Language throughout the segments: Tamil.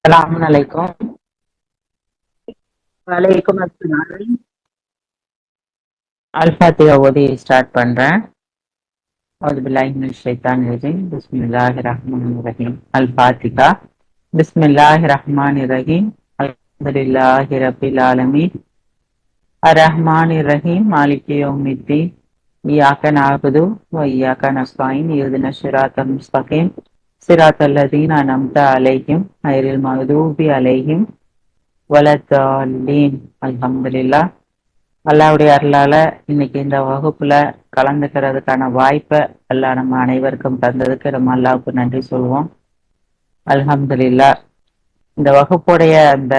Assalamualaikum. வலைக்கும் அஸ்ஸலாம். அல்ஃபாத்திஹா ஓதி ஸ்டார்ட் பண்றேன். அவுது பில்லாஹி மினஷ் ஷைத்தானிர் ரஜீம். பிஸ்மில்லாஹிர் ரஹ்மானிர் ரஹீம். அல்ஃபாத்திஹா. பிஸ்மில்லாஹிர் ரஹ்மானிர் ரஹீம். அல்ஹம்துலில்லாஹி ரப்பில் ஆலமீன். அர்-ரஹ்மானிர் ரஹீம். மாலிகி யௌமித்தீன். இய்யாக நஅபுது வ இய்யாக நஸ்தஈன். இஹ்தினஸ் ஸிராத்தல் முஸ்தகீம். ஸிராத்தல் லதீன அன்அம்த அலைஹிம் கைரில் மக்தூபி அலைஹிம் வலத்தாலீன். அல்ஹம்துலில்லாஹ். அல்லாஹ்வுடைய அருளால இன்னைக்கு இந்த வகுப்புல கலந்துக்கிறதுக்கான வாய்ப்பை அல்லாஹ் நம்ம அனைவருக்கும் தந்ததுக்கு நம்ம அல்லாஹ்வுக்கு நன்றி சொல்லுவோம். அல்ஹம்துலில்லாஹ். இந்த வகுப்புடைய இந்த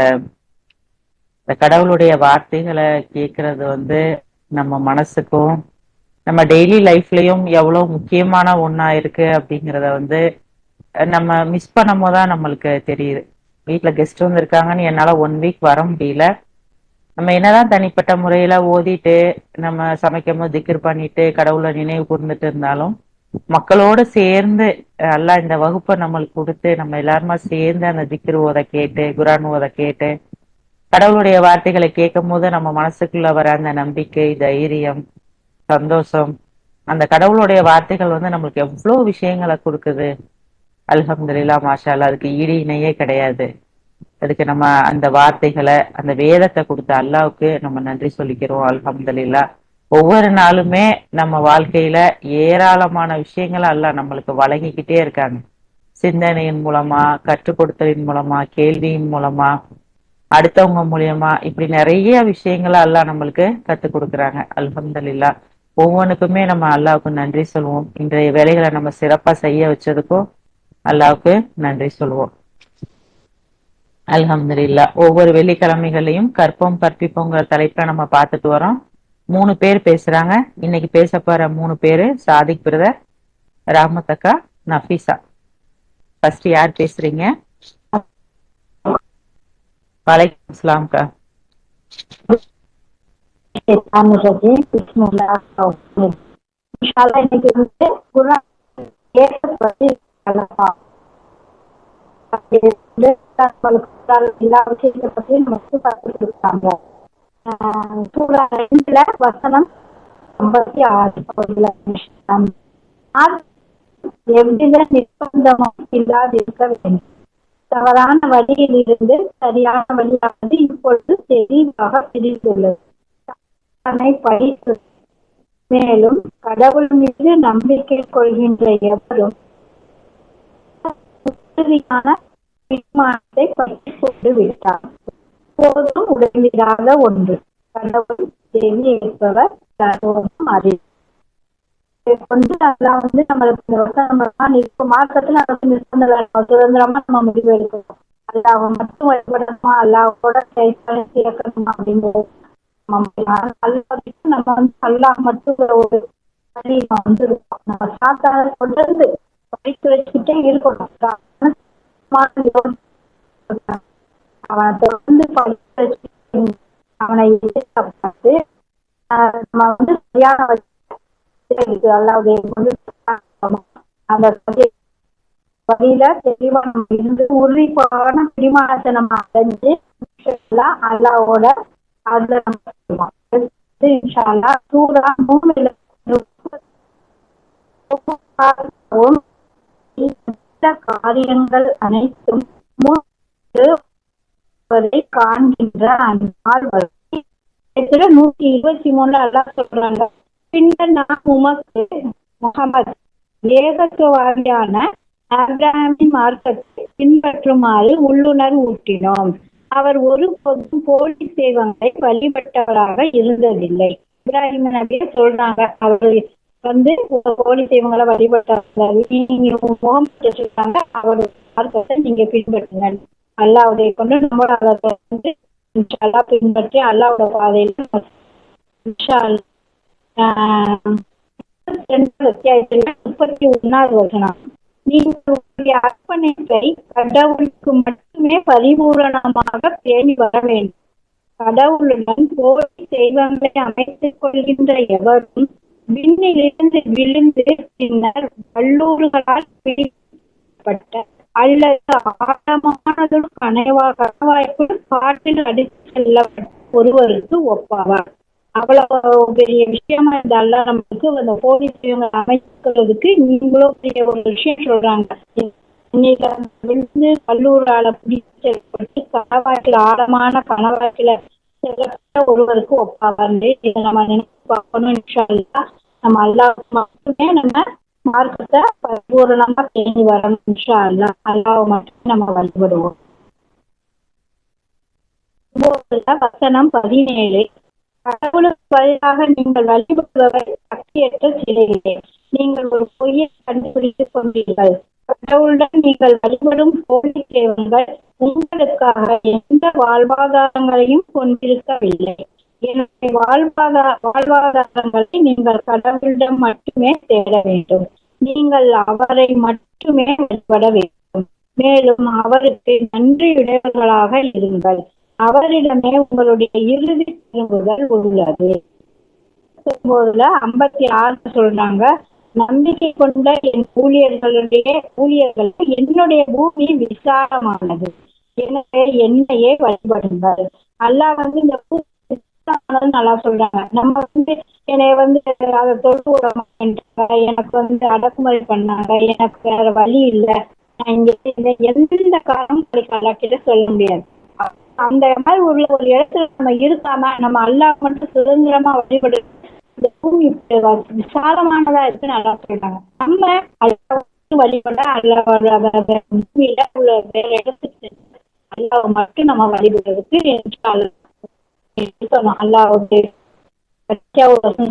கடவுளுடைய வார்த்தைகளை கேட்கறது நம்ம மனசுக்கும் நம்ம டெய்லி லைஃப்லயும் எவ்வளவு முக்கியமான ஒண்ணா இருக்கு அப்படிங்கிறத நம்ம மிஸ் பண்ணும் போதுதான் நம்மளுக்கு தெரியுது. வீட்டுல கெஸ்ட் இருக்காங்கன்னு என்னால 1 வீக் வர முடியல. நம்ம என்னதான் தனிப்பட்ட முறையில ஓதிட்டு நம்ம சமைக்கும் போது திக்ர் பண்ணிட்டு கடவுளை நினைவு கூர்ந்துட்டு இருந்தாலும் மக்களோட சேர்ந்து அல்லாஹ் இந்த வகுப்பை நம்மளுக்கு கொடுத்து நம்ம எல்லாருமா சேர்ந்து அந்த திக்ர் ஓத கேட்டு குரான் ஓத கேட்டு கடவுளுடைய வார்த்தைகளை கேட்கும் போது நம்ம மனசுக்குள்ள வர அந்த நம்பிக்கை, தைரியம், சந்தோஷம், அந்த கடவுளுடைய வார்த்தைகள் நம்மளுக்கு எவ்வளவு விஷயங்களை கொடுக்குது. அல்ஹம்துலில்லாஹ், மாஷா அல்லாஹ். அதுக்கு ஈடு இணையே கிடையாது. அதுக்கு நம்ம அந்த வார்த்தைகளை அந்த வேதத்தை கொடுத்த அல்லாவுக்கு நம்ம நன்றி சொல்லிக்கிறோம். அல்ஹம்துலில்லாஹ். ஒவ்வொரு நாளுமே நம்ம வாழ்க்கையில ஏராளமான விஷயங்களை அல்லாஹ் நம்மளுக்கு வழங்கிக்கிட்டே இருக்காங்க. சிந்தனையின் மூலமா, கற்றுக் கொடுத்தலின் மூலமா, கேள்வியின் மூலமா, அடுத்தவங்க மூலியமா, இப்படி நிறைய விஷயங்களை அல்லாஹ் நம்மளுக்கு கற்றுக் கொடுக்குறாங்க. அல்ஹம்துலில்லாஹ். ஒவ்வொன்றுக்குமே நம்ம அல்லாவுக்கு நன்றி சொல்லுவோம். இன்றைய வேலைகளை நம்ம சிறப்பா செய்ய வச்சதுக்கும் அல்லாவுக்கு நன்றி சொல்லுவோம். அல்ஹம்துலில்லாஹ். ஒவ்வொரு வெள்ளிக்கிழமைகளையும் கற்போம் கற்பிப்போங்கிற தலைப்புல நம்ம பார்த்துட்டு வரோம். 3 பேர் பேசுறாங்க. இன்னைக்கு பேச போற 3 பேரு சாதிக் பிரதர், ராமத்தக்கா, நஃபீசா. ஃபர்ஸ்ட் யார் பேசுறீங்க? வலைக்கும் அஸ்ஸலாம்க்கா. இன்னைக்கு குர்ஆன் பத்தி எல்லா விஷயத்தை பத்தி நமக்கு பார்த்துட்டு இருக்காங்க. சூரா 2 வசனம் 56 எவ்வித நிர்பந்தமும் இல்லாதிருக்க வேண்டும். தவறான வழியில் இருந்து சரியான வழியானது இப்பொழுது தெளிவாக பிரிந்துள்ளது. மேலும் கடவுள் மீது நம்பிக்கை கொள்கின்ற எவரும் உறுதியான தீர்மானத்தை பற்றி கொண்டு விட்டார். போதும் உடனிடாத ஒன்று. கடவுள் தேவி ஏற்பவர் சர்வமும் அறிவு. கொண்டு நம்மளுக்கு இப்ப மார்க்கத்துல சுதந்திரமா நம்ம முடிவு எடுக்கணும். அல்லாஹ் மட்டும் வழிபடணுமா, அல்லாஹோட சேர்க்கணுமா அப்படிங்கிறது நம்ம அல்லாஹ் மட்டும் ஒரு இருக்கோம். நம்ம சாத்தான தொடர்ந்து படித்து வச்சுக்கிட்டே இருக்கணும். அவனை தொடர்ந்து படித்து அவனை எதிர்பார்த்து நம்ம சரியான அந்த வழியில தெளிவா நம்ம இருந்து உறுதிப்பான பிரிமாணத்தை நம்ம அடைஞ்சு அல்லாவோட அதுல நம்ம சூறா 3 காரியங்கள் அனைத்தும் காண்கின்ற அந்நாள் வரை 123 அல்லாஹ் சொல்றாங்க. பின்னர் நான் உமக்கு முகமது ஏகத்துவாரியான ஆபிரகாமின் மார்க்கத்தை பின்பற்றுமாறு உள்ளுணர்வு ஊட்டினோம். அவர் ஒரு பொதும் போலி தெய்வங்களை வழிபட்டவராக இருந்ததில்லை. இப்ராஹிம் நபியை சொல்றாங்க, அவர் போலி தெய்வங்களை வழிபட்டவர்கள். நீங்க முகமது சொல்றாங்க, அவருடைய மார்க்கத்தை நீங்க பின்பற்றுங்கள். அல்லாஹ்வை கொண்டு நம்மளோட அதை பின்பற்றி அல்லாஹ்வோட பாதையில 31வது வசனம். நீங்கள் உங்களுடைய அர்ப்பணிப்பை கடவுளுக்கு மட்டுமே பரிபூரணமாக பேணி வர வேண்டும். கடவுளுடன் போலி தெய்வங்களை அமைத்துக் கொள்கின்ற எவரும் விண்ணிலிருந்து விழுந்து பின்னர் வல்லூர்களால் பிடிக்கப்பட்ட அல்லது ஆழமானதொரு கணவாய்க்குள் காற்றில் அடித்து செல்ல ஒருவருக்கு ஒப்பாவார். அவ்வளவு பெரிய விஷயமா இருந்தால நமக்கு அந்த போலீஸ் இவங்க அமைக்கிறதுக்கு நீங்களும் பெரிய ஒரு விஷயம் சொல்றாங்க. இன்னைக்கு விழுந்து கல்லூரால பிடிச்சப்பட்டு கணவாய்க்குல ஆழமான கணவாய்க்குல செல்லப்பட்ட ஒருவருக்கு ஒப்பாவார். இதை நம்ம நினைச்சு பார்க்கணும். இன்ஷா அல்லாஹ் நம்ம அல்லாஹ் மட்டுமே நம்ம மார்க்கத்தை பரிபூரணமா தேடி வரணும். இன்ஷா அல்லாஹ் அல்லாஹ் மட்டும் நம்ம வழிபடுவோம். வசனம் 17. கடவுளுக்கு பதிலாக நீங்கள் வழிபடுபவை சக்தியற்ற சிலைகளே. நீங்கள் ஒரு பொய்யை கண்டுபிடித்துக் கொண்டீர்கள். கடவுளுடன் நீங்கள் வழிபடும் போலி தெய்வங்கள் உங்களுக்காக எந்த வாழ்வாதாரங்களையும் கொண்டிருக்கவில்லை. எனவே வாழ்வாதாரங்களை நீங்கள் கடவுளிடம் மட்டுமே தேட வேண்டும். நீங்கள் அவரை மட்டுமே வழிபட வேண்டும். மேலும் அவருக்கு நன்றியுடையவர்களாக இருங்கள். அவரிடமே உங்களுடைய இறுதி திரும்புதல் உள்ளது. 56 சொல்றாங்க, நம்பிக்கை கொண்ட என் ஊழியர்கள் என்னுடைய பூமி விசாலமானது, எனவே என்னையே வழிபடுங்கள். அல்லாஹ் இந்த பூமி விசாலமானது நல்லா சொல்றாங்க. நம்ம என்னைய அதை தொழுது விட மாட்டேன்றாங்க, எனக்கு அடக்குமுறை பண்ணாங்க, எனக்கு வேற வழி இல்லை, நான் இங்க எந்த காரணம் கிட்ட சொல்ல முடியாது. அந்த மாதிரி உள்ள ஒரு இடத்துல நம்ம இருக்காம நம்ம அல்லாஹ் மட்டும் சுதந்திரமா வழிபடு இந்த பூமி விசாலமானதா இருக்குன்னு நல்லா சொல்றாங்க. நம்ம அல்லாஹ் வழிபட பூமியில உள்ள வேற இடத்துக்கு அல்லாஹ் மட்டும் நம்ம வழிபடுறதுக்கு அல்லாஹ்வுடைய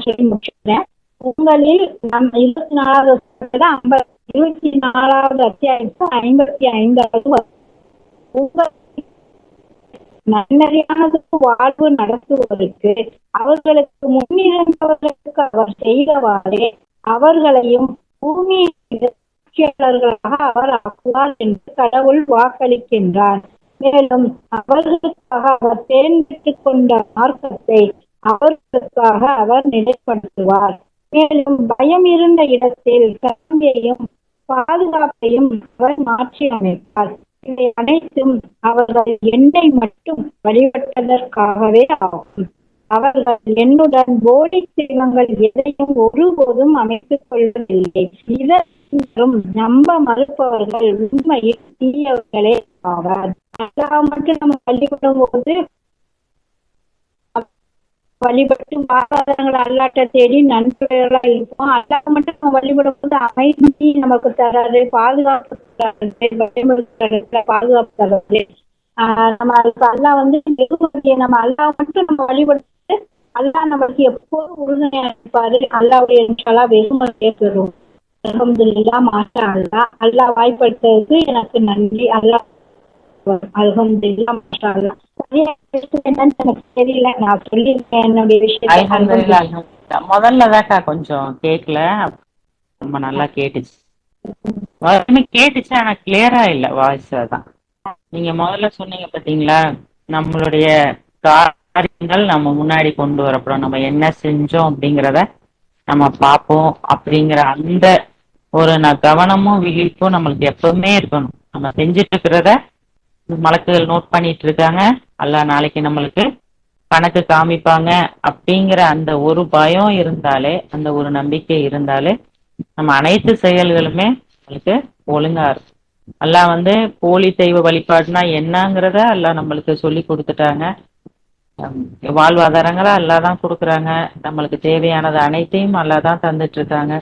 சொல்லி முடிச்சுக்கிறேன். உங்களில் நம்ம 24வது அத்தியாயத்து 55வது உங்கள் நன்னறியானதுக்கு வாழ்வு நடத்துவதற்கு அவர்களுக்கு முன்னிருந்தவர்களுக்கு அவர் செய்தவாறே அவர்களையும் பூமியாளர்களாக அவர் ஆக்குவார் என்று கடவுள் வாக்களிக்கின்றார். மேலும் அவர்களுக்காக அவர் தேர்ந்தெடுத்துக் கொண்ட மார்க்கத்தை அவர்களுக்காக அவர் நிலைப்படுத்துவார். மேலும் பயம் இருந்த இடத்தில் கல்வியையும் பாதுகாப்பையும் அவர் மாற்றி அமைப்பார். இவை அனைத்தும் அவர்கள் என்னை மட்டும் வழிபட்டதற்காகவே ஆகும். அவர்கள் என்னுடன் போலி தெய்வங்கள் எதையும் ஒருபோதும் அமைத்துக் கொள்ளவில்லை. இதற்கும் நம்ப மறுப்பவர்கள் உண்மையில் தீயவர்களே ஆவார். அல்லாஹ் மட்டும் நம்ம வழிபடும் போது வழிபட்டு ஆதாரங்களை அல்லாட்ட தேடி நண்பர்களா இருப்போம். அல்லாஹ் மட்டும் நம்ம வழிபடும் போது அமைதி நமக்கு தராது, பாதுகாப்பு தராது, பாதுகாப்பு தராது. நம்ம அல்லாஹ் வெகுமதியை நம்ம அல்லாஹ் மட்டும் நம்ம வழிபடுத்து அல்லாஹ் நம்மளுக்கு எப்போதும் உறுதுணையா இருப்பாரு. அல்லாவுடைய வெகுமதியை பெறுவோம். அல்ஹம்துலில்லாஹ், மாஷா அல்லாஹ். அல்லாஹ் வாய்ப்படுத்துறதுக்கு எனக்கு நன்றி. அல்லாஹ் அல்ஹம்துலில்லாஹ், மாஷா அல்லாஹ். எனக்கு தெரியல, நான் சொல்லிருக்கேன் என்னுடைய விஷயம். முதல்லதாக்கா கொஞ்சம் கேட்கல, ரொம்ப நல்லா கேட்டுச்சு. கேட்டுச்சு, ஆனா கிளியரா இல்ல வாய்ஸ். தான் நீங்க முதல்ல சொன்னீங்க பாத்தீங்களா, நம்மளுடைய காரியங்கள் நம்ம முன்னாடி கொண்டு வரப்படும், நம்ம என்ன செஞ்சோம் அப்படிங்கிறத நம்ம பார்ப்போம் அப்படிங்கிற அந்த ஒரு கவனமும் விழிப்பும் நம்மளுக்கு எப்பவுமே இருக்கணும். நம்ம செஞ்சுட்டு இருக்கிறத மலக்குகள் நோட் பண்ணிட்டு இருக்காங்க, அல்லாஹ் நாளைக்கு நம்மளுக்கு கணக்கு காமிப்பாங்க அப்படிங்கிற அந்த ஒரு பயம் இருந்தாலே, அந்த ஒரு நம்பிக்கை இருந்தாலே நம்ம அனைத்து செயல்களுமே நம்மளுக்கு ஒழுங்கா இருக்கும். அல்லாஹ் போலி தெய்வ வழிபாடுனா என்னங்கிறத அல்லாஹ் நம்மளுக்கு சொல்லி கொடுத்துட்டாங்க. வாழ்வாதாரங்களா அல்லாஹ் தான் கொடுக்குறாங்க, நம்மளுக்கு தேவையானது அனைத்தையும் அல்லாஹ் தான் தந்துட்டு இருக்காங்க.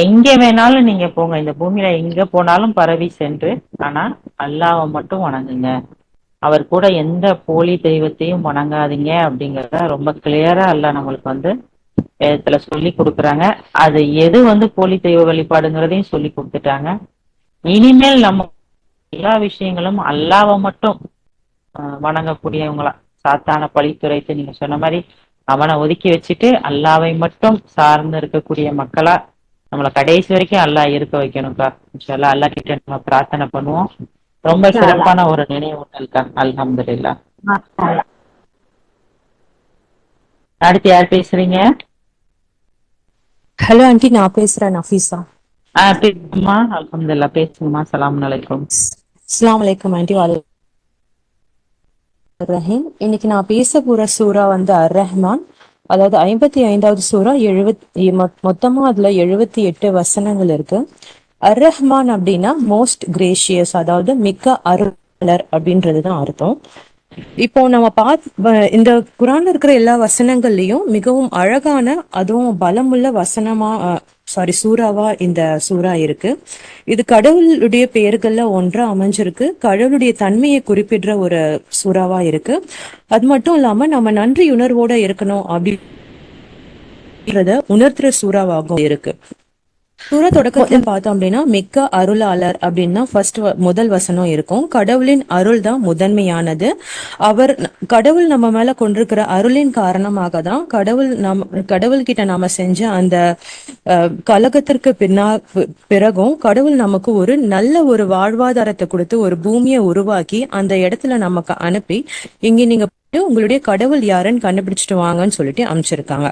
எங்க வேணாலும் நீங்க போங்க, இந்த பூமியில எங்க போனாலும் பரவி சென்று, ஆனா அல்லாஹ்வை மட்டும் வணங்குங்க, அவர் கூட எந்த போலி தெய்வத்தையும் வணங்காதீங்க அப்படிங்கறத ரொம்ப கிளியரா அல்லாஹ் நம்மளுக்கு வேதத்துல சொல்லி கொடுக்குறாங்க. அது எது போலி தெய்வ வழிபாடுங்கிறதையும் சொல்லி கொடுத்துட்டாங்க. இனிமேல் நம்ம எல்லா விஷயங்களும் அல்லாஹ்வை மட்டும் வணங்கக்கூடியவங்களா, சாத்தான பழித்துரைத்து நீங்க சொன்ன மாதிரி அவனை ஒதுக்கி வச்சுட்டு அல்லாஹ்வை மட்டும் சார்ந்து இருக்கக்கூடிய மக்களா நம்மளை கடைசி வரைக்கும் அல்லாஹ் இருக்க வைக்கணும்க்கா. இன்ஷால்லா அல்லாஹ் கிட்ட நம்ம பிரார்த்தனை பண்ணுவோம். ரொம்ப சிறப்பான ஒரு நினைவூட்டல்க்கா. அல்ஹம்துலில்லாஹ். அடுத்து யார் பேசுறீங்க? ஹலோ ஆண்டி, நான் பேசுறேன், நஃபீஸா. பேசுமா? அல்ஹம்துலில்லாஹ், பேசுங்கம்மா. அஸ்ஸலாமு அலைக்கும். அஸ்ஸலாமு அலைக்கும் ஆண்டி. ரஹீம். இன்னைக்கு நான் பேச போற சூறா வந்து அர் ரஹ்மான். அதாவது 55வது சூறா. மொத்தமா அதுல 78 வசனங்கள் இருக்கு. அர் ரஹ்மான் அப்படின்னா மோஸ்ட் கிரேஷியஸ், அதாவது மிக்க அருளர் அப்படின்றதுதான் அர்த்தம். இப்போ நம்ம இந்த குரான்ல இருக்கிற எல்லா வசனங்கள்லயும் மிகவும் அழகான, அதுவும் பலமுள்ள வசனமா சூறாவா இந்த சூறா இருக்கு. இது கடவுளுடைய பெயர்கள்ல ஒன்றா அமைஞ்சிருக்கு. கடவுளுடைய தன்மையை குறிப்பிடுற ஒரு சூறாவா இருக்கு. அது மட்டும் இல்லாம நம்ம நன்றி உணர்வோட இருக்கணும் அப்படின்றத உணர்த்துற சூறாவாகவும் இருக்கு. சூரா தொடக்கத்துல பார்த்தோம் அப்படின்னா மிக்க அருளாளர் அப்படின்னா முதல் வசனம் இருக்கும். கடவுளின் அருள் தான் முதன்மையானது. கடவுள் நம்ம மேல கொண்டிருக்கிற அருளின் காரணமாக தான் கடவுள் கிட்ட நாம செஞ்ச அந்த கலகத்திற்கு பிறகும் கடவுள் நமக்கு ஒரு நல்ல ஒரு வாழ்வாதாரத்தை கொடுத்து ஒரு பூமியை உருவாக்கி அந்த இடத்துல நமக்கு அனுப்பி இங்க நீங்க உங்களுடைய கடவுள் யாருன்னு கண்டுபிடிச்சிட்டு வாங்கன்னு சொல்லிட்டு அமைச்சிருக்காங்க.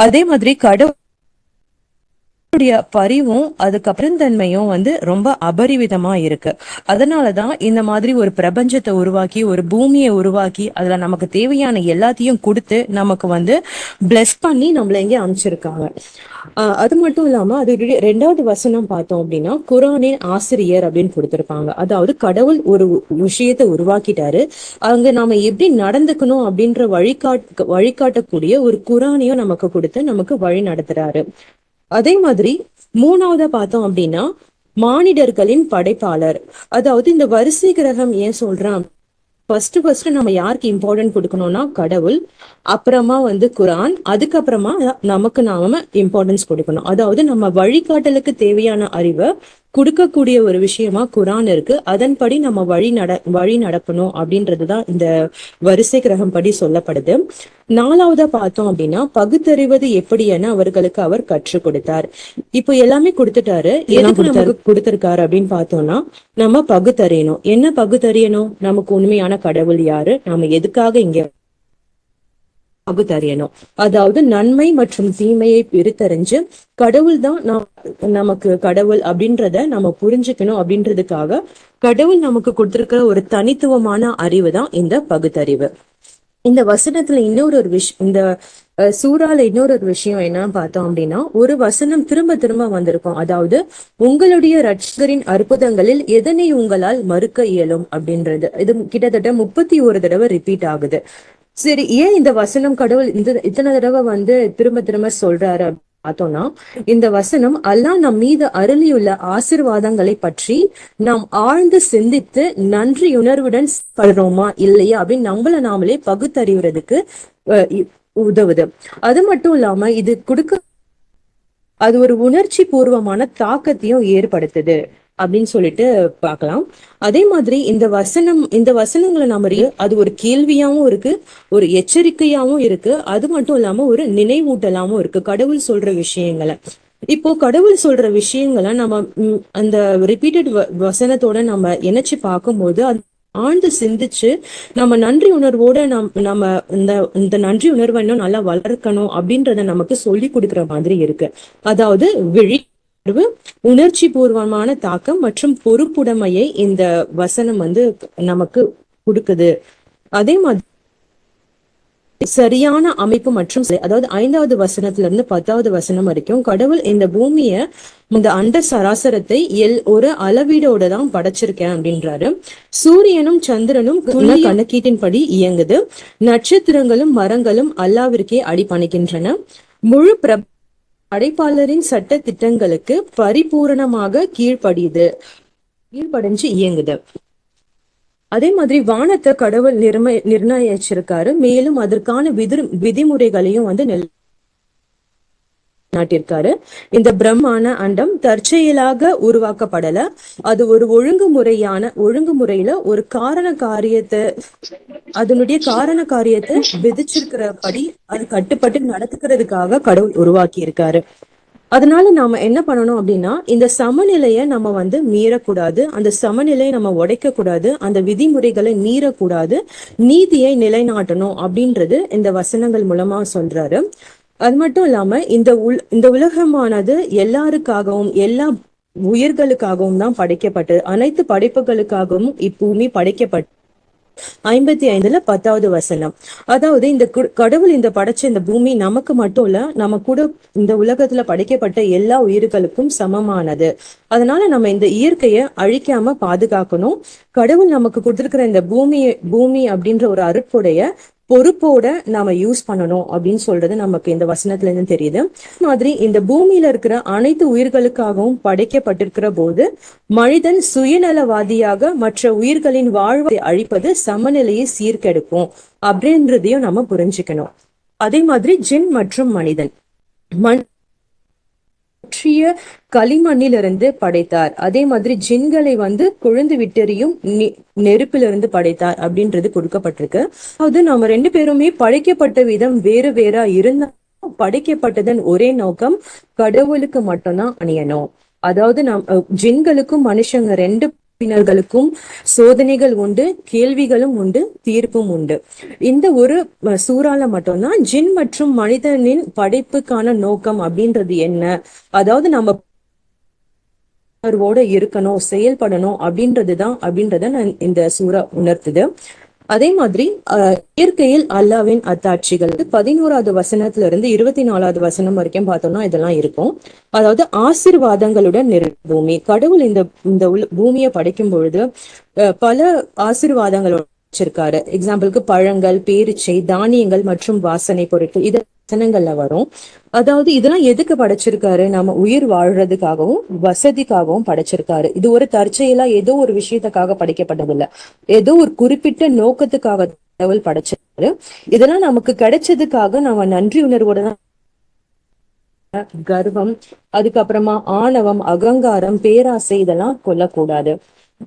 அதே மாதிரி கடவுள் பரிவும் அதுக்கு பெருந்தன்மையும் வந்து ரொம்ப அபரிவிதமா இருக்கு. அதனாலதான் இந்த மாதிரி ஒரு பிரபஞ்சத்தை உருவாக்கி ஒரு பூமியை உருவாக்கி அதுல நமக்கு தேவையான எல்லாத்தையும் கொடுத்து நமக்கு வந்து பிளஸ் பண்ணி நம்மள எங்கே அமைச்சிருக்காங்க. அது மட்டும் இல்லாம அது 2வது வசனம் பார்த்தோம் அப்படின்னா குரானின் ஆசிரியர் அப்படின்னு கொடுத்திருப்பாங்க. அதாவது கடவுள் ஒரு விஷயத்தை உருவாக்கிட்டாரு, அங்க நாம எப்படி நடந்துக்கணும் அப்படின்ற வழிகாட்டக்கூடிய ஒரு குரானையும் நமக்கு கொடுத்து நமக்கு வழி நடத்துறாரு. அதே மாதிரி 3வதா பார்த்தோம் அப்படின்னா மானிடர்களின் படைப்பாளர். அதாவது இந்த வரிசை கிரகம் ஏன் சொல்றான், ஃபர்ஸ்ட் நம்ம யாருக்கு இம்பார்ட்டன்ட் கொடுக்கணும்னா கடவுள், அப்புறமா வந்து குரான், அதுக்கப்புறமா நமக்கு நாம இம்பார்ட்டன்ஸ் கொடுக்கணும். அதாவது நம்ம வழிகாட்டலுக்கு தேவையான அறிவை கொடுக்கக்கூடிய ஒரு விஷயமா குரான் இருக்கு. அதன்படி நம்ம வழி நடக்கணும் அப்படின்றதுதான் இந்த வரிசை கிரகம் படி சொல்லப்படுது. 4வதா பார்த்தோம் அப்படின்னா பகுத்தறிவது எப்படி என அவர்களுக்கு அவர் கற்றுக் கொடுத்தார். இப்போ எல்லாமே கொடுத்துட்டாரு. எதுக்கு நமக்கு கொடுத்திருக்காரு அப்படின்னு பார்த்தோம்னா நம்ம பகுத்தறியணும். என்ன பகுத்தறியணும்? நமக்கு உண்மையான கடவுள் யாரு, நாம எதுக்காக இங்க பகுத்தறியணும். அதாவது நன்மை மற்றும் தீமையை பிரித்தறிஞ்சு கடவுள் தான் நமக்கு கடவுள் அப்படின்றத நம்ம புரிஞ்சுக்கணும். அப்படின்றதுக்காக கடவுள் நமக்கு கொடுத்திருக்கிற ஒரு தனித்துவமான அறிவு தான் இந்த பகுத்தறிவு. இந்த வசனத்துல இந்த சூறால இன்னொரு விஷயம் என்னன்னு பார்த்தோம் அப்படின்னா ஒரு வசனம் திரும்ப திரும்ப வந்திருக்கும். அதாவது உங்களுடைய ரட்சகரின் அற்புதங்களில் எதனை உங்களால் மறுக்க இயலும் அப்படின்றது. இது கிட்டத்தட்ட 31 தடவை ரிப்பீட் ஆகுது. சரி, ஏன் இந்த வசனம் கடவுள் இத்தனை தடவை வந்து திரும்ப திரும்ப சொல்றாரு பார்த்தோம்னா, இந்த வசனம் அல்லாஹ் நம் மீது அருளியுள்ள ஆசீர்வாதங்களை பற்றி நாம் ஆழ்ந்து சிந்தித்து நன்றியுணர்வுடன் படுறோமா இல்லையா அப்படின்னு நம்மள நாமளே பகுத்தறிவுறதுக்கு உதவுது. அது மட்டும் இல்லாம இது அது ஒரு உணர்ச்சி பூர்வமான தாக்கத்தையும் ஏற்படுத்துது அப்படின்னு சொல்லிட்டு பார்க்கலாம். அதே மாதிரி இந்த வசனங்களை நாம அது ஒரு கேள்வியாவும் இருக்கு, ஒரு எச்சரிக்கையாவும் இருக்கு, அது மட்டும் இல்லாம ஒரு நினைவூட்டலாவும் இருக்கு கடவுள் சொல்ற விஷயங்களை. இப்போ கடவுள் சொல்ற விஷயங்களை நம்ம அந்த ரிப்பீட்டட் வசனத்தோட நம்ம இணைச்சு பார்க்கும்போது அது ஆழ்ந்து சிந்திச்சு நம்ம நன்றி உணர்வோட நம்ம இந்த நன்றி உணர்வை இன்னும் நல்லா வளர்க்கணும் அப்படின்றத நமக்கு சொல்லி கொடுக்குற மாதிரி இருக்கு. அதாவது உணர்ச்சி பூர்வமான தாக்கம் மற்றும் பொறுப்புடைமையை இந்த வசனம் வந்து நமக்கு கொடுக்குது. அதே மாதிரி சரியான அமைப்பு மற்றும் அதாவது 5வது வசனத்துல இருந்து 10வது வசனம் வரைக்கும் கடவுள் இந்த பூமிய இந்த அண்ட சராசரத்தை ஒரு அளவீடோட தான் படைச்சிருக்கேன் அப்படின்றாரு. சூரியனும் சந்திரனும் கணக்கீட்டின்படி இயங்குது. நட்சத்திரங்களும் மரங்களும் அல்லாவிற்கே அடிபணிக்கின்றன. முழு படைப்பாளரின் சட்ட திட்டங்களுக்கு பரிபூரணமாக கீழ்ப்படிஞ்சு இயங்குது. அதே மாதிரி வானத்தை கடவுள் நிர்ணயிச்சிருக்காரு. மேலும் அதற்கான விதிமுறைகளையும் வந்து நாட்டிருக்காரு. இந்த பிரம்மான அண்டம் தற்செயலாக உருவாக்கப்படல. அது ஒரு ஒழுங்குமுறையில ஒரு அதனுடைய காரண காரியத்தை விதிச்சிருக்கிறபடி அது கட்டுப்பட்டு நடத்துக்கிறதுக்காக கடவுள் உருவாக்கி இருக்காரு. அதனால நாம என்ன பண்ணணும் அப்படின்னா இந்த சமநிலையை நம்ம வந்து மீறக்கூடாது, அந்த சமநிலையை நம்ம உடைக்க கூடாது, அந்த விதிமுறைகளை மீறக்கூடாது, நீதியை நிலைநாட்டணும் அப்படின்றது இந்த வசனங்கள் மூலமா சொல்றாரு. அது மட்டும் இல்லாம இந்த உலகமானது எல்லாருக்காகவும் எல்லா உயிர்களுக்காகவும் தான் படைக்கப்பட்டது. அனைத்து படைப்புகளுக்காகவும் இப்பூமி படைக்கப்பட்டு 55 10வது வசனம். அதாவது இந்த கடவுள் இந்த படைச்ச இந்த பூமி நமக்கு மட்டும் இல்ல, நம்ம கூட இந்த உலகத்துல படைக்கப்பட்ட எல்லா உயிர்களுக்கும் சமமானது. அதனால நம்ம இந்த இயற்கையை அழிக்காம பாதுகாக்கணும். கடவுள் நமக்கு கொடுத்திருக்கிற இந்த பூமி அப்படின்ற ஒரு அருட்கொடைய பொறுப்போட நாம யூஸ் பண்ணணும் அப்படின்னு சொல்றது நமக்கு இந்த வசனத்துல இருந்து தெரியுது. மாதிரி இந்த பூமியில இருக்கிற அனைத்து உயிர்களுக்காகவும் படைக்கப்பட்டிருக்கிற போது மனிதன் சுயநலவாதியாக மற்ற உயிர்களின் வாழ்வை அழிப்பது சமநிலையை சீர்கெடுக்கும் அப்படின்றதையும் நம்ம புரிஞ்சுக்கணும். அதே மாதிரி ஜின் மற்றும் மனிதன் முற்றிய களிமண்ணிலிருந்து படைத்தார். அதே மாதிரி ஜின்களை கொழுந்து விட்டெறியும் நெருப்பிலிருந்து படைத்தார் அப்படின்றது கொடுக்கப்பட்டிருக்கு. அதாவது நம்ம 2 பேருமே படைக்கப்பட்ட விதம் வேறு வேறா இருந்தாலும் படைக்கப்பட்டதன் ஒரே நோக்கம் கடவுளுக்கு மட்டும்தான் அணியணும். அதாவது ஜின்களுக்கும் மனுஷங்க 2 பின்னர்களுக்கும் சோதனைகள் உண்டு, கேள்விகளும் உண்டு, தீர்ப்பும் உண்டு. இந்த ஒரு சூறால மட்டும்தான் ஜின் மற்றும் மனிதனின் படைப்புக்கான நோக்கம் அப்படின்றது என்ன, அதாவது நம்ம இருக்கணும், செயல்படணும் அப்படின்றத இந்த சூறா உணர்த்துது. அதே மாதிரி இயற்கையில் அல்லாவின் அத்தாட்சிகள் 11வது வசனத்துல இருந்து 24வது வசனம் வரைக்கும் பார்த்தோம்னா இதெல்லாம் இருக்கும். அதாவது ஆசீர்வாதங்களுடன் பூமி. கடவுள் இந்த பூமியை படைக்கும் பொழுது பல ஆசீர்வாதங்களோட வச்சிருக்காரு. எக்ஸாம்பிளுக்கு பழங்கள், பேரிச்சை, தானியங்கள் மற்றும் வாசனை பொருட்கள் இது வசனங்கள்ல வரும். அதாவது இதெல்லாம் எதுக்கு படைச்சிருக்காரு? நம்ம உயிர் வாழ்றதுக்காகவும் வசதிக்காகவும் படைச்சிருக்காரு. இது ஒரு தற்செயலா ஏதோ ஒரு விஷயத்துக்காக படைக்கப்பட்டதில்லை, ஏதோ ஒரு குறிப்பிட்ட நோக்கத்துக்காக கடவுள் படைச்சிருக்காரு. இதெல்லாம் நமக்கு கிடைச்சதுக்காக நம்ம நன்றி உணர்வோட தான். கர்வம், அதுக்கப்புறமா ஆணவம், அகங்காரம், பேராசை இதெல்லாம் கொல்லக்கூடாது.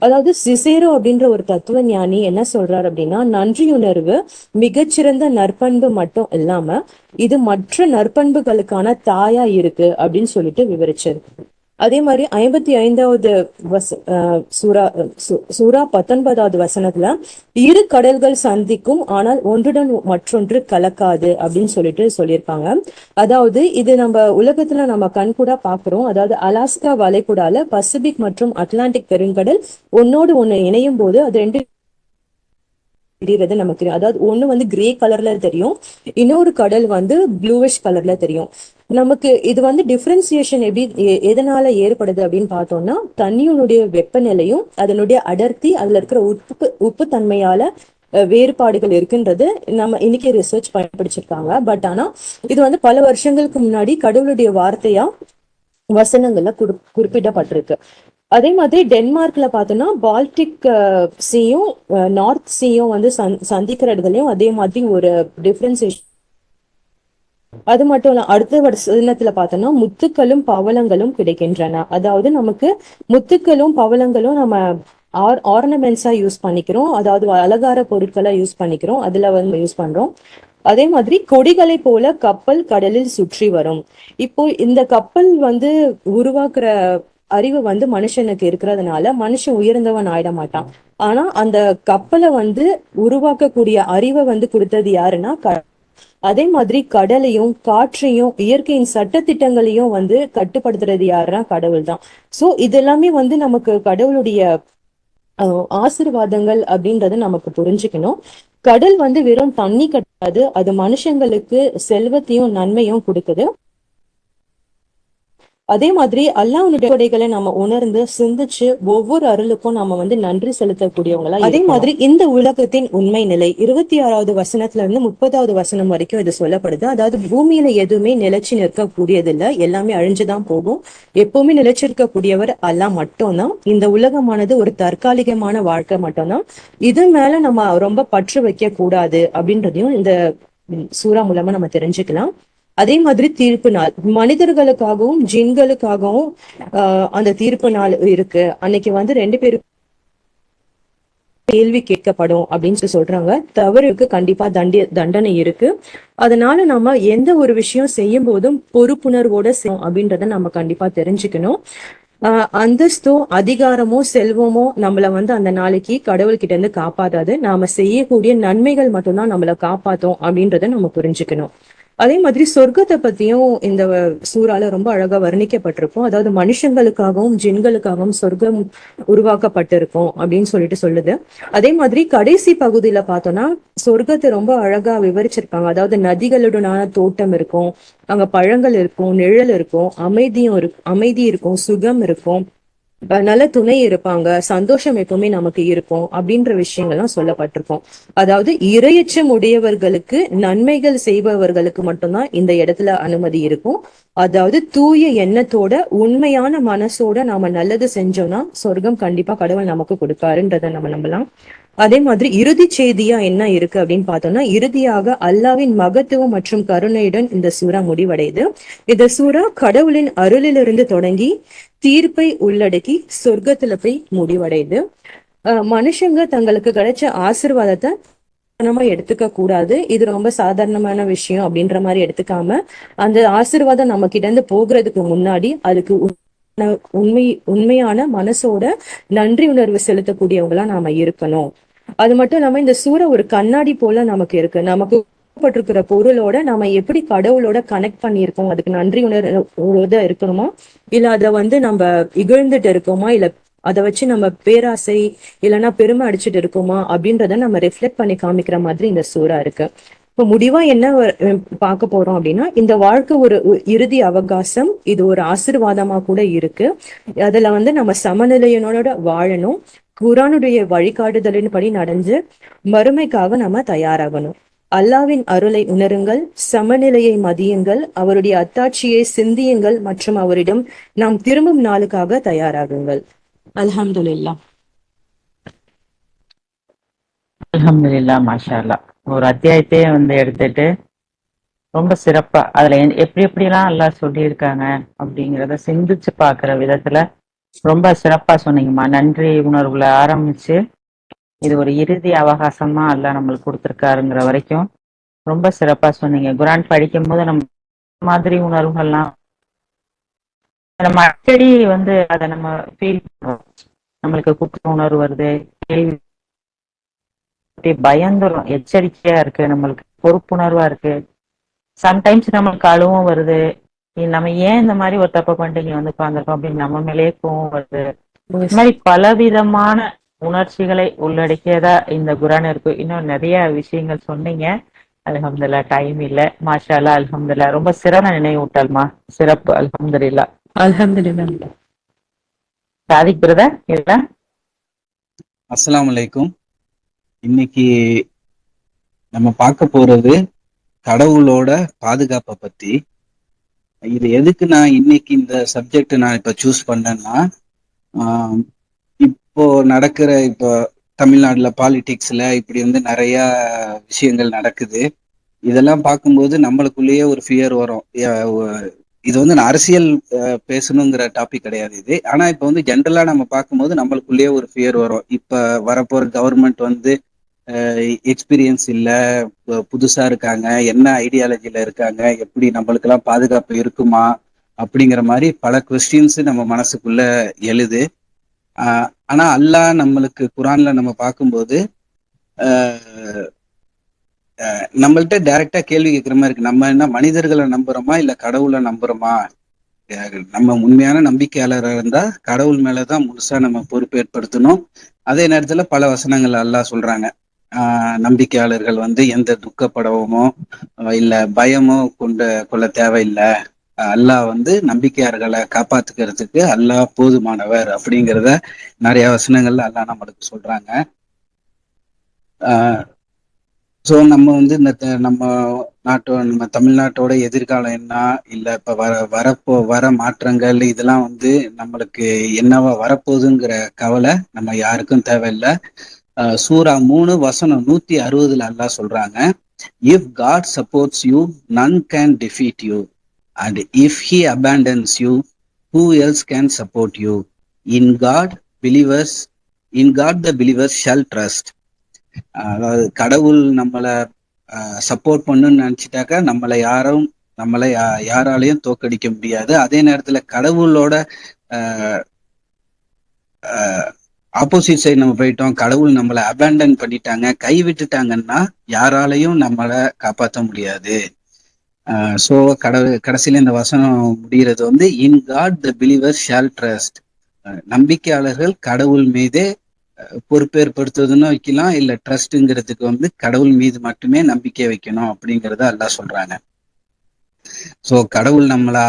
அதாவது சிசேரோ அப்படின்ற ஒரு தத்துவ ஞானி என்ன சொல்றாரு அப்படின்னா, நன்றியுணர்வு மிகச்சிறந்த நற்பண்பு மட்டும் இல்லாம இது மற்ற நற்பண்புகளுக்கான தாயா இருக்கு அப்படின்னு சொல்லிட்டு விவரிச்சாரு. அதே மாதிரி 55வது சூரா 19வது வசனத்துல இரு கடல்கள் சந்திக்கும், ஆனால் ஒன்றுடன் மற்றொன்று கலக்காது அப்படின்னு சொல்லியிருப்பாங்க. அதாவது இது நம்ம உலகத்துல நம்ம கண்கூடா பாக்குறோம். அதாவது அலாஸ்கா வளைகுடால பசிபிக் மற்றும் அட்லாண்டிக் பெருங்கடல் ஒன்னோடு ஒண்ணு இணையும் போது அது 2 தெரியுறது நமக்கு. அதாவது ஒண்ணு கிரே கலர்ல தெரியும், இன்னொரு கடல் ப்ளூவிஷ் கலர்ல தெரியும். நமக்கு இது டிஃபரன்சியேஷன் எதனால ஏற்படுது அப்படின்னு பார்த்தோம்னா, தண்ணியுடைய வெப்பநிலையும் அதனுடைய அடர்த்தி, அதுல இருக்கிற உப்பு தன்மையால வேறுபாடுகள் இருக்குன்றது நம்ம இன்னைக்கு ரிசர்ச் பயன்படுத்திருக்காங்க. பட் ஆனா இது பல வருஷங்களுக்கு முன்னாடி கடவுளுடைய வார்த்தையா வசனங்கள்ல குறிப்பிடப்பட்டிருக்கு. அதே மாதிரி டென்மார்க்ல பார்த்தோம்னா பால்டிக் சீயும் நார்த் சீயும் சந்திக்கிற இடத்துலயும் அதே மாதிரி ஒரு டிஃபரன்சியேஷன். அது மட்டும் இல்ல, அடுத்த வசனத்துல பார்த்தோம்னா முத்துக்களும் பவளங்களும் கிடைக்கின்றன. அதாவது நமக்கு முத்துக்களும் பவளங்களும் நம்ம ஆர்னமெண்ட்ஸா யூஸ் பண்ணிக்கிறோம், அதாவது அலங்கார பொருட்களை யூஸ் பண்ணிக்கிறோம், அதுல யூஸ் பண்றோம். அதே மாதிரி கொடிகளை போல கப்பல் கடலில் சுற்றி வரும். இப்போ இந்த கப்பல் உருவாக்குற அறிவு மனுஷனுக்கு இருக்கிறதுனால மனுஷன் உயர்ந்தவன் ஆயிட மாட்டான். ஆனா அந்த கப்பலை உருவாக்கக்கூடிய அறிவை கொடுத்தது யாருன்னா அதே மாதிரி கடலையும் காற்றையும் இயற்கையின் சட்டத்திட்டங்களையும் கட்டுப்படுத்துறது யாருன்னா கடவுள் தான். சோ இதெல்லாமே நமக்கு கடவுளுடைய ஆசீர்வாதங்கள் அப்படின்றத நமக்கு புரிஞ்சுக்கணும். கடல் வெறும் தண்ணி கிடையாது, அது மனுஷங்களுக்கு செல்வத்தையும் நன்மையும் கொடுக்குது. அதே மாதிரி அல்லாஹ்வுடைய கொடைகளை நம்ம உணர்ந்து சிந்திச்சு ஒவ்வொரு அருளுக்கும் நம்ம நன்றி செலுத்தக்கூடியவங்களா. அதே மாதிரி இந்த உலகத்தின் உண்மை நிலை 26வது வசனத்துல இருந்து 30வது வசனம் வரைக்கும் இது சொல்லப்படுது. அதாவது பூமியில எதுவுமே நிலைச்சு நிற்கக்கூடியதில்லை, எல்லாமே அழிஞ்சுதான் போகும். எப்பவுமே நிலைச்சிருக்கக்கூடியவர் அல்லாஹ் மட்டும்தான். இந்த உலகமானது ஒரு தற்காலிகமான வாழ்க்கை மட்டும்தான். இது மேல நம்ம ரொம்ப பற்று வைக்க கூடாது அப்படின்றதையும் இந்த சூறா மூலமா நம்ம தெரிஞ்சுக்கலாம். அதே மாதிரி தீர்ப்பு நாள் மனிதர்களுக்காகவும் ஜின்களுக்காகவும் அந்த தீர்ப்பு நாள் இருக்கு. அன்னைக்கு 2 பேரும் கேள்வி கேட்கப்படும் அப்படின்னு சொல்றாங்க. தவறுக்கு கண்டிப்பா தண்டனை இருக்கு. அதனால நம்ம எந்த ஒரு விஷயம் செய்யும் போதும் பொறுப்புணர்வோட செய்யும் அப்படின்றத நம்ம கண்டிப்பா தெரிஞ்சுக்கணும். அந்தஸ்தோ அதிகாரமோ செல்வமோ நம்மள அந்த நாளைக்கு கடவுள்கிட்ட இருந்து காப்பாத்தாது. நாம செய்யக்கூடிய நன்மைகள் மட்டும்தான் நம்மளை காப்பாத்தும் அப்படின்றத நம்ம புரிஞ்சுக்கணும். அதே மாதிரி சொர்க்கத்தை பத்தியும் இந்த சூறால ரொம்ப அழகா வர்ணிக்கப்பட்டிருக்கும். அதாவது மனுஷங்களுக்காகவும் ஜின்களுக்காகவும் சொர்க்கம் உருவாக்கப்பட்டிருக்கும் அப்படின்னு சொல்லிட்டு சொல்லுது. அதே மாதிரி கடைசி பகுதியில பார்த்தோம்னா சொர்க்கத்தை ரொம்ப அழகா விவரிச்சிருக்காங்க. அதாவது நதிகளுடனான தோட்டம் இருக்கும், அங்க பழங்கள் இருக்கும், நிழல் இருக்கும், அமைதி இருக்கும், சுகம் இருக்கும், நல்ல துணை இருப்பாங்க, சந்தோஷம் எப்பவுமே நமக்கு இருக்கும் அப்படின்ற விஷயங்கள்லாம் சொல்லப்பட்டிருக்கும். அதாவது இரையச்சம் உடையவர்களுக்கு, நன்மைகள் செய்பவர்களுக்கு மட்டும்தான் இந்த இடத்துல அனுமதி இருக்கும். அதாவது தூய எண்ணத்தோட உண்மையான மனசோட நாம நல்லது செஞ்சோம்னா சொர்க்கம் கண்டிப்பா கடவுள் நமக்கு கொடுப்பாருன்றத நம்ம நம்பலாம். அதே மாதிரி இறுதி செய்தியா என்ன இருக்கு அப்படின்னு பார்த்தோம்னா, இறுதியாக அல்லாவின் மகத்துவம் மற்றும் கருணையுடன் இந்த சூறா முடிவடையுது. இந்த சூறா கடவுளின் அருளிலிருந்து தொடங்கி தீர்ப்பை உள்ளடக்கி சொர்க்கத்துல போய் முடிவடையுது. மனுஷங்க தங்களுக்கு கிடைச்ச ஆசீர்வாதத்தை நம்ம எடுத்துக்க கூடாது. இது ரொம்ப சாதாரணமான விஷயம் அப்படின்ற மாதிரி எடுத்துக்காம, அந்த ஆசீர்வாதம் நம்ம கிட்ட இருந்து போகிறதுக்கு முன்னாடி அதுக்கு உண்மையான மனசோட நன்றி உணர்வு செலுத்தக்கூடியவங்களா நாம இருக்கணும். அது மட்டும் இல்லாம இந்த சூறா ஒரு கண்ணாடி போல நமக்கு இருக்கு. நமக்கு பட்டிருக்கிற பொருளோட நாம எப்படி கடவுளோட கனெக்ட் பண்ணியிருக்கோம், அதுக்கு நன்றி உணர்வு இருக்கணுமா, இல்ல அதை நம்ம இகழ்ந்துட்டு இருக்கோமா, இல்ல அதை வச்சு நம்ம பேராசை இல்லைன்னா பெருமை அடிச்சுட்டு இருக்கோமா அப்படின்றத நம்ம ரிஃப்ளெக்ட் பண்ணி காமிக்கிற மாதிரி இந்த சூறா இருக்கு. இப்ப முடிவா என்ன பார்க்க போறோம் அப்படின்னா, இந்த வாழ்க்கை ஒரு இறுதி அவகாசம், இது ஒரு ஆசீர்வாதமா கூட இருக்கு. அதுல நம்ம சமநிலையினோட வாழணும், குரானுடைய வழிகாட்டுதலின் படி நடந்து மறுமைக்காக நம்ம தயாராகணும். அல்லாவின் அருளை உணருங்கள், சமநிலையை மதியுங்கள், அவருடைய அத்தாட்சியை சிந்தியுங்கள் மற்றும் அவரிடம் நாம் திரும்பும் நாளுக்காக தயாராகுங்கள். அல்ஹம்துலில்லாஹ். அல்ஹம்துலில்லாஹ், மாஷா அல்லாஹ். ஒரு அத்தியாயத்தையே எடுத்துட்டு ரொம்ப சிறப்பா அதுல எப்படி எப்படிலாம் எல்லாம் சொல்லியிருக்காங்க அப்படிங்கிறத சிந்திச்சு பாக்குற விதத்துல ரொம்ப சிறப்பா சொன்னீங்கம்மா. நன்றி உணர்வுல ஆரம்பிச்சு இது ஒரு இறுதி அவகாசமா எல்லாம் நம்மளுக்கு கொடுத்துருக்காருங்கிற வரைக்கும் ரொம்ப சிறப்பா சொன்னீங்க. குரான் படிக்கும் போது நம்ம மாதிரி உணர்வுகள்லாம் நம்ம அடிக்கடி அதை நம்ம ஃபீல் பண்றோம். நம்மளுக்கு குற்ற உணர்வு வருது, கேள்வி பயந்துரும், எச்சரிக்கையா இருக்கு, நம்மளுக்கு பொறுப்புணர்வா இருக்கு. சம்டைம்ஸ் நம்மளுக்கு அழுவும் வருது, நம்ம ஏன் இந்த மாதிரி ஒரு தப்பை பண்ணிட்டு நீ உட்காந்துருக்கோம் அப்படின்னு நம்ம மேலேயே கோவம் வருது. இந்த மாதிரி பலவிதமான உணர்ச்சிகளை உள்ளடக்கியதா இந்த குரான் இருக்கு. இன்னும் நிறைய விஷயங்கள் சொன்னீங்க. அல்ஹம்துலில்லாஹ், டைம் இல்ல. மாஷா அல்லாஹ், அல்ஹம்துலில்லாஹ். ரொம்ப சிறந்த நினைவூட்டல்மா, சிறப்பு. அல்ஹம்துலில்லாஹ், அல்ஹம்துலில்லாஹ். சாதிக் பிரதர் இல்ல. அஸ்ஸலாமு அலைக்கும். இன்னைக்கு நம்ம பார்க்க போறது கடவுளோட பாதுகாப்பை பத்தி. இது எதுக்கு நான் இன்னைக்கு இந்த சப்ஜெக்ட் நான் இப்ப சூஸ் பண்ணேன்னா, இப்போ நடக்கிற இப்போ தமிழ்நாடுல பாலிடிக்ஸ்ல இப்படி நிறைய விஷயங்கள் நடக்குது. இதெல்லாம் பார்க்கும்போது நம்மளுக்குள்ளேயே ஒரு ஃபியர் வரும். இது நான் அரசியல் பேசணுங்கிற டாபிக் கிடையாது இது. ஆனா இப்ப ஜென்ரலா நம்ம பார்க்கும்போது நம்மளுக்குள்ளேயே ஒரு ஃபியர் வரும். இப்ப வரப்போற கவர்மெண்ட் எக்ஸ்பீரியன்ஸ் இல்ல, புதுசா இருக்காங்க, என்ன ஐடியாலஜில இருக்காங்க, எப்படி நம்மளுக்கெல்லாம் பாதுகாப்பு இருக்குமா அப்படிங்கிற மாதிரி பல கொஸ்டின்ஸ் நம்ம மனசுக்குள்ள எழுது. ஆனா அல்லாஹ் நம்மளுக்கு குரான்ல நம்ம பார்க்கும்போது நம்மள்ட்ட டைரக்டா கேள்வி கேட்கிற மாதிரி இருக்கு. நம்ம என்ன மனிதர்களை நம்புறோமா இல்ல கடவுளை நம்புறோமா? நம்ம உண்மையான நம்பிக்கையாளராக இருந்தா கடவுள் மேலதான் முழுசா நம்ம பொறுப்பு ஏற்படுத்தணும். அதே நேரத்துல பல வசனங்கள் அல்லாஹ் சொல்றாங்க, நம்பிக்கையாளர்கள் எந்த துக்கப்படவமோ இல்ல பயமோ கொள்ள தேவையில்லை. அல்லாஹ் நம்பிக்கையாளர்களை காப்பாத்துக்கிறதுக்கு அல்லாஹ் போதுமானவர் அப்படிங்கிறத நிறைய வசனங்கள்ல அல்லாஹ் நம்மளுக்கு சொல்றாங்க. ஸோ நம்ம இந்த நம்ம தமிழ்நாட்டோட எதிர்காலம் என்ன, இல்ல இப்ப வர மாற்றங்கள் இதெல்லாம் நம்மளுக்கு என்னவா வரப்போகுதுங்கிற கவலை நம்ம யாருக்கும் தேவையில்லை. சூரா 3 வசனம் 160 அல்லாஹ் சொல்றாங்க, if God supports you none can defeat you and if he abandons you who else can support you. in god the believers shall trust. அதாவது கடவுள் நம்மளை சப்போர்ட் பண்ணுன்னு நினைச்சிட்டாக்கா நம்மளை யாராலையும் தோக்கடிக்க முடியாது. அதே நேரத்துல கடவுளோட ஆப்போசிட் சைடு நம்ம போயிட்டோம், கடவுள் நம்மளை அபேண்டன் பண்ணிட்டாங்க, கை விட்டுட்டாங்கன்னா யாராலையும் நம்மளை காப்பாற்ற முடியாது. ஸோ கடைசியில இந்த வசனம் முடிகிறது வந்து in God the believer shall trust. நம்பிக்கையாளர்கள் கடவுள் மீதே பொறுப்பேற்படுத்துவதுன்னு வைக்கலாம், இல்ல ட்ரஸ்ட்ங்கிறதுக்கு வந்து கடவுள் மீது மட்டுமே நம்பிக்கை வைக்கணும் அப்படிங்கறத அல்லாஹ் சொல்றாங்க. சோ கடவுள் நம்மளை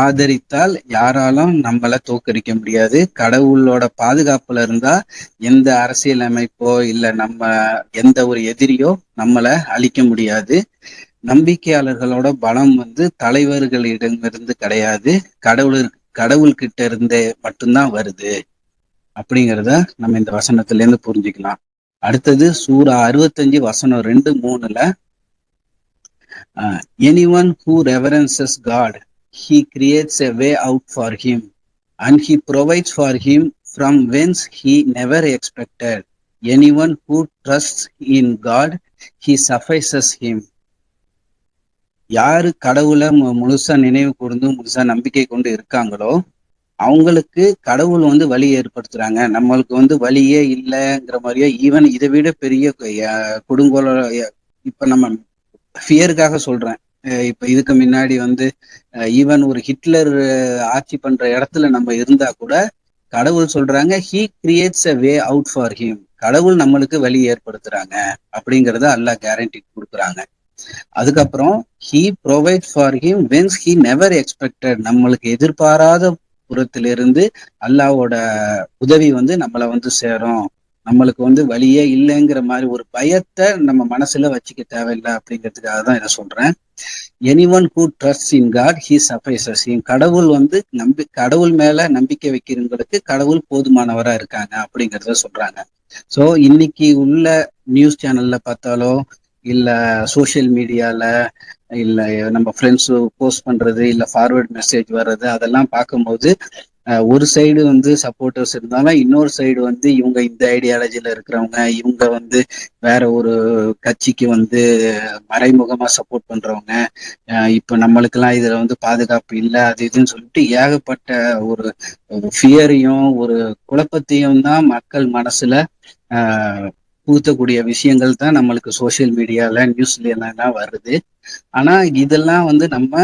ஆதரித்தால் யாராலும் நம்மளை தோற்கடிக்க முடியாது. கடவுளோட பாதுகாப்புல இருந்தா எந்த அரசியல் அமைப்போ இல்ல நம்ம எந்த ஒரு எதிரியோ நம்மளை அழிக்க முடியாது. நம்பிக்கையாளர்களோட பலம் வந்து தலைவர்களிடமிருந்து கிடையாது, கடவுள்கிட்ட இருந்தே மட்டும்தான் வருது அப்படிங்கிறத நம்ம இந்த வசனத்துல இருந்து புரிஞ்சுக்கலாம். அடுத்தது சூரா 65 வசனம் 2-3ல anyone who reverences God, he creates a way out for him and he provides for him from whence he never expected. Anyone who trusts in God, he suffices him. யாரு கடவுளை முழுசா நினைவு கூர்ந்து முழுசா நம்பிக்கை கொண்டு இருக்காங்களோ அவங்களுக்கு கடவுள் வந்து வழி ஏற்படுத்துறாங்க. நம்மளுக்கு வந்து வழியே இல்லைங்கிற மாதிரியே ஈவன் இதை விட பெரிய கொடுங்கோல, இப்ப நம்ம ஃபியருக்காக சொல்றேன், இப்ப இதுக்கு முன்னாடி வந்து ஈவன் ஒரு ஹிட்லர் ஆட்சி பண்ற இடத்துல நம்ம இருந்தா கூட கடவுள் சொல்றாங்க he creates a way out for him, கடவுள் நம்மளுக்கு வழி ஏற்படுத்துறாங்க அப்படிங்கறத அல்லாஹ் கேரண்டி கொடுக்குறாங்க. அதுக்கப்புறம் he provide for him Vance he never expected, நம்மளுக்கு எதிர்பாராத புறத்திலிருந்து அல்லாஹ்வோட உதவி வந்து நம்மளை வந்து சேரும். நம்மளுக்கு வந்து வழியே இல்லைங்கிற மாதிரி ஒரு பயத்தை நம்ம மனசுல வச்சுக்க தேவையில்லை அப்படிங்கிறதுக்காக தான் இதை சொல்றேன். Anyone who trust in God he suffices him, கடவுள் வந்து கடவுள் மேல நம்பிக்கை வைக்கிறவங்களுக்கு கடவுள் போதுமானவரா இருக்காங்க அப்படிங்கிறத சொல்றாங்க. ஸோ இன்னைக்கு உள்ள நியூஸ் சேனல்ல பார்த்தாலோ இல்ல சோசியல் மீடியால இல்ல நம்ம ஃப்ரெண்ட்ஸ் போஸ்ட் பண்றது இல்ல ஃபார்வர்ட் மெசேஜ் வர்றது அதெல்லாம் பார்க்கும்போது ஒரு சைடு வந்து சப்போர்ட்டர்ஸ் இருந்தாலும் இன்னொரு சைடு வந்து இவங்க இந்த ஐடியாலஜில இருக்கிறவங்க, இவங்க வந்து வேற ஒரு கட்சிக்கு வந்து மறைமுகமா சப்போர்ட் பண்றவங்க, இப்ப நம்மளுக்கெல்லாம் இதுல வந்து பாதுகாப்பு இல்லை அது இதுன்னு சொல்லிட்டு ஏகப்பட்ட ஒரு ஃபியரையும் ஒரு குழப்பத்தையும் தான் மக்கள் மனசுல பூத்தக்கூடிய விஷயங்கள் தான் நம்மளுக்கு சோசியல் மீடியால நியூஸ்ல எல்லாம் வருது. ஆனா இதெல்லாம் வந்து நம்ம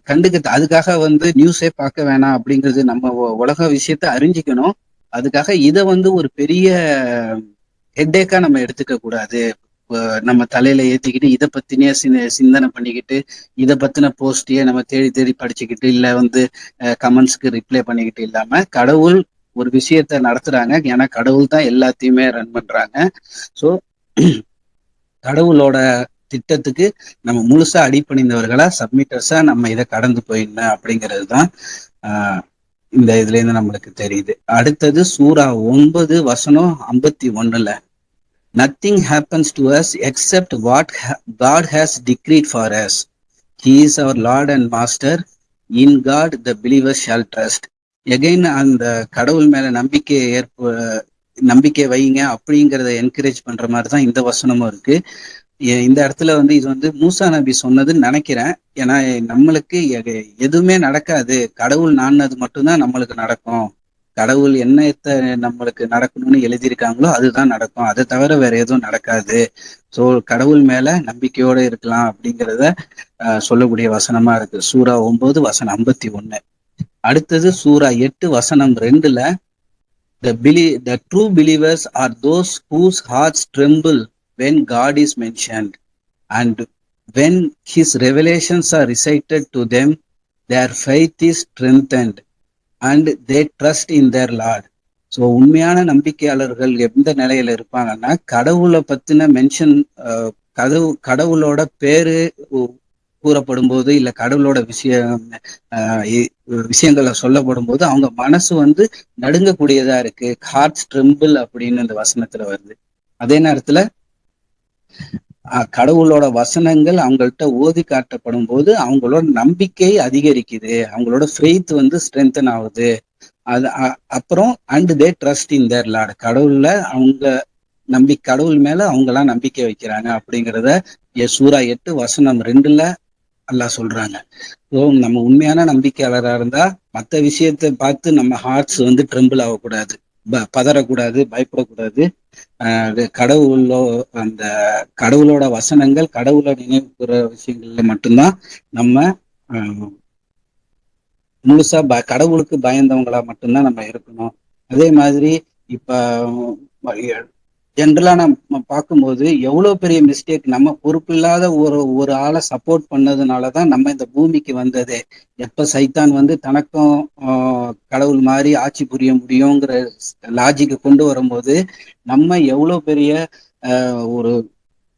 கண்டுக்க, அதுக்காக வந்து நியூஸே பார்க்க வேணாம் அப்படிங்கிறது, நம்ம உலக விஷயத்த அறிஞ்சிக்கணும். அதுக்காக இதை வந்து ஒரு பெரிய ஹெட்டேக்கா நம்ம எடுத்துக்க கூடாது. நம்ம தலையில ஏத்திக்கிட்டு இதை பத்தினே சிந்தனை பண்ணிக்கிட்டு இதை பத்தின போஸ்டையே நம்ம தேடி தேடி படிச்சுக்கிட்டு இல்ல வந்து கமெண்ட்ஸ்க்கு ரிப்ளை பண்ணிக்கிட்டு இல்லாம கடவுள் ஒரு விஷயத்த நடத்துறாங்க, ஏன்னா கடவுள் தான் எல்லாத்தையுமே ரன் பண்றாங்க. ஸோ கடவுளோட திட்டத்துக்கு நம்ம முழுசா அடிப்பணிந்தவர்களா சப்மிட்டர்ஸா நம்ம இதை கடந்து போயிடணும் அப்படிங்கிறது தான் இந்த இதுல இருந்து நம்மளுக்கு தெரியுது. அடுத்தது சூரா 9 வசனம் 51ல nothing happens to us except what God has decreed for us. He is our Lord and Master. In God the believer shall trust. Again அந்த கடவுள் மேல நம்பிக்கை வைங்க அப்படிங்கிறத என்கரேஜ் பண்ற மாதிரி தான் இந்த வசனமும் இருக்கு. இந்த இடத்துல வந்து இது வந்து மூசா நபி சொன்னதுன்னு நினைக்கிறேன். ஏன்னா நம்மளுக்கு எதுவுமே நடக்காது, கடவுள் நானது மட்டும்தான் நம்மளுக்கு நடக்கும், கடவுள் என்னத்தை நம்மளுக்கு நடக்கணும்னு எழுதியிருக்காங்களோ அதுதான் நடக்கும், அதை தவிர வேற எதுவும் நடக்காது. ஸோ கடவுள் மேல நம்பிக்கையோட இருக்கலாம் அப்படிங்கிறத சொல்லக்கூடிய வசனமா இருக்கு சூரா 9 வசனம் 51. அடுத்தது சூரா 8 வசனம் 2ல the true believers are those whose hearts tremble when God is mentioned and when his revelations are recited to them, their faith is strengthened and they trust in their Lord. So உண்மையான நம்பிக்கையாளர்கள் எந்த நிலையில இருப்பாங்கன்னா கடவுளை பத்தின மென்ஷன், கடவுளோட பேரு கூறப்படும் போது இல்ல கடவுளோட விஷயங்களை சொல்லப்படும் போது அவங்க மனசு வந்து நடுங்கக்கூடியதா இருக்கு, ஹார்ட் ட்ரெம்பிள் அப்படின்னு இந்த வசனத்துல வருது. அதே நேரத்துல கடவுளோட வசனங்கள் அவங்கள்ட்ட ஓதி காட்டப்படும் போது அவங்களோட நம்பிக்கை அதிகரிக்குது, அவங்களோட ஃபெய்த் வந்து ஸ்ட்ரென்தன் ஆகுது. அது அப்புறம் and they trust in their Lord, கடவுள்ல அவங்க கடவுள் மேல அவங்கெல்லாம் நம்பிக்கை வைக்கிறாங்க அப்படிங்கிறத சூரா 8 வசனம் 2ல அல்லாஹ் சொல்றாங்க. ஸோ நம்ம உண்மையான நம்பிக்கையாளராக இருந்தா மற்ற விஷயத்தை பார்த்து நம்ம ஹார்ட்ஸ் வந்து ட்ரெம்பிள் ஆகக்கூடாது, பதறக்கூடாது, பயப்படக்கூடாது. அது கடவுளோ அந்த கடவுளோட வசனங்கள், கடவுளை நினைவு கூற விஷயங்கள்ல மட்டும்தான் நம்ம முழுசா கடவுளுக்கு பயந்தவங்களா மட்டும்தான் நம்ம இருக்கணும். அதே மாதிரி இப்ப ஜென்ரலா நம்ம பார்க்கும்போது எவ்வளவு பெரிய மிஸ்டேக், நம்ம பொறுப்பில்லாத ஒரு ஆளை சப்போர்ட் பண்ணதுனாலதான் நம்ம இந்த பூமிக்கு வந்ததே. எப்ப சைத்தான் தனக்கும் கடவுள் மாதிரி ஆட்சி புரிய முடியுங்கிற லாஜிக்கு கொண்டு வரும்போது நம்ம எவ்வளவு பெரிய ஒரு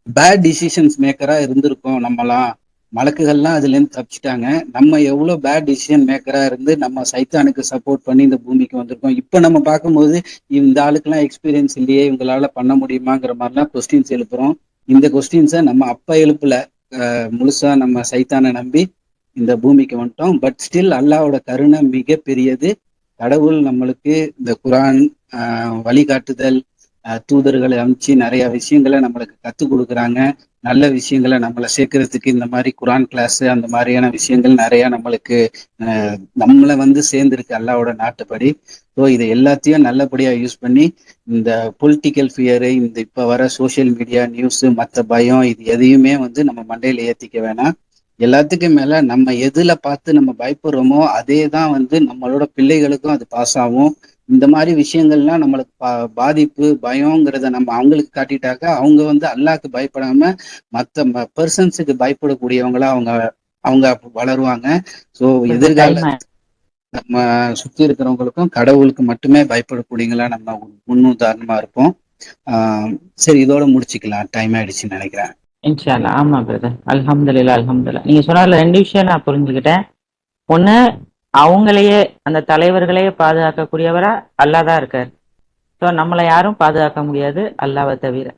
பேட் டிசிஷன்ஸ் மேக்கரா இருந்திருக்கோம். நம்மலாம் மலக்குகள்லாம் அதுல இருந்து தப்பிச்சிட்டாங்க. நம்ம எவ்வளவு பேட் டிசிஷன் மேக்கரா இருந்து நம்ம சைத்தானுக்கு சப்போர்ட் பண்ணி இந்த பூமிக்கு வந்திருக்கோம். இப்ப நம்ம பார்க்கும்போது இந்த ஆளுக்கெல்லாம் எக்ஸ்பீரியன்ஸ் இல்லையே, இவங்களால பண்ண முடியுமாங்கிற மாதிரிலாம் கொஸ்டின்ஸ் எழுப்புறோம். இந்த கொஸ்டின்ஸை நம்ம அப்ப எழுப்பல. முழுசா நம்ம சைத்தானை நம்பி இந்த பூமிக்கு வந்துட்டோம். பட் ஸ்டில் அல்லாவோட கருணை மிக பெரியது. கடவுள் நம்மளுக்கு இந்த குரான் வழிகாட்டுதல், தூதர்களை அனுப்பிச்சு நிறைய விஷயங்களை நம்மளுக்கு கற்றுக் கொடுக்குறாங்க. நல்ல விஷயங்களை நம்மளை சேர்க்கறதுக்கு இந்த மாதிரி குரான் கிளாஸ் அந்த மாதிரியான விஷயங்கள் நிறைய நம்மளுக்கு நம்மளை சேர்ந்திருக்கு அல்லாவோட நாட்டுப்படி. ஸோ இதை எல்லாத்தையும் நல்லபடியா யூஸ் பண்ணி இந்த பொலிட்டிக்கல் ஃபியரு, இந்த இப்ப வர சோசியல் மீடியா நியூஸ், மற்ற பயம், இது எதையுமே நம்ம மண்டையில ஏத்திக்க வேணாம். எல்லாத்துக்கும் மேல நம்ம எதுல பார்த்து நம்ம பயப்படுறோமோ அதே தான் நம்மளோட பிள்ளைகளுக்கும் அது பாஸ் ஆகும். இந்த மாதிரி விஷயங்கள்லாம் நம்மளுக்கு பாதிப்பு பயங்கிறத நம்ம அவங்களுக்கு காட்டிட்டாக்க அவங்க அல்லாஹ்க்கு பயப்படாம மற்ற பர்சன்ஸுக்கு பயப்படக்கூடியவங்களா அவங்க வளருவாங்க. ஸோ எதிர்கால நம்ம சுத்தி இருக்கிறவங்களுக்கும் கடவுளுக்கு மட்டுமே பயப்படக்கூடியங்களா நம்ம முன்னுதாரணமா இருப்போம். சரி, இதோட முடிச்சுக்கலாம், டைம் ஆயிடுச்சுன்னு நினைக்கிறேன். இன்ஷா அல்லாஹ். ஆமா பிரதர், அல்ஹம்துலில்லாஹ் அல்ஹம்துலில்லாஹ். நீங்க சொன்னதுல 2 விஷயம் நான் புரிஞ்சுக்கிட்டேன். ஒண்ணு, அவங்களையே அந்த தலைவர்களையே பாதுகாக்கக்கூடியவரா அல்லாஹ் தான் இருக்காரு. ஸோ நம்மளை யாரும் பாதுகாக்க முடியாது அல்லாவை தவிர.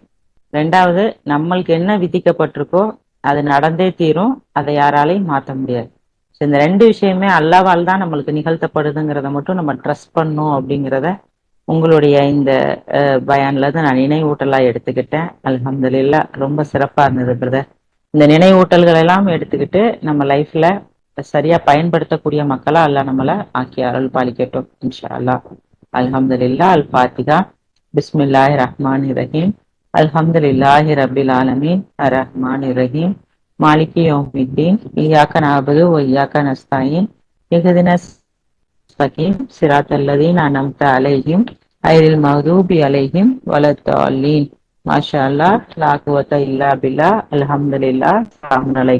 2வது, நம்மளுக்கு என்ன விதிக்கப்பட்டிருக்கோ அது நடந்தே தீரும், அதை யாராலையும் மாற்ற முடியாது. ஸோ இந்த 2 விஷயமே அல்லாவால் தான் நம்மளுக்கு நிகழ்த்தப்படுதுங்கிறத மட்டும் நம்ம ட்ரஸ்ட் பண்ணோம் அப்படிங்கிறத உங்களுடைய இந்த பயான்ல தான் நான் நினைவூட்டலா எடுத்துக்கிட்டேன். அல்ஹம்துலில்லாஹ், ரொம்ப சிறப்பா இருந்தது பிரதர். இந்த நினைவூட்டல்கள் எல்லாம் எடுத்துக்கிட்டு நம்ம லைஃப்ல சரியா பயன்படுத்தக்கூடிய மக்களா அல்லாஹ் நம்மளை ஆக்கி அருள் பாலிக்கட்டும் இன்ஷா அல்லாஹ். அல்ஹம்துலில்லாஹ். அல் ஃபாத்திஹா. பிஸ்மில்லாஹிர் ரஹ்மானிர் ரஹீம். அல்ஹம்துலில்லாஹி ரப்பில் ஆலமீன் அர் ரஹ்மானிர் ரஹீம் மாலிகி யௌமித்தீன் இய்யாக நஅபுது வ இய்யாக நஸ்தஈன் இஹ்தினஸ் ஸிராத்தல் ஸிராத்தல் லதீன அன்அம்த அலைஹிம் غير المغضوب عليهم ولا الضالين. மாஷா அல்லாஹ், லா குவத்த இல்லா பில்லா. அல்ஹம்துலில்லாஹ். அஸ்ஸலாமு அலைக்கும்.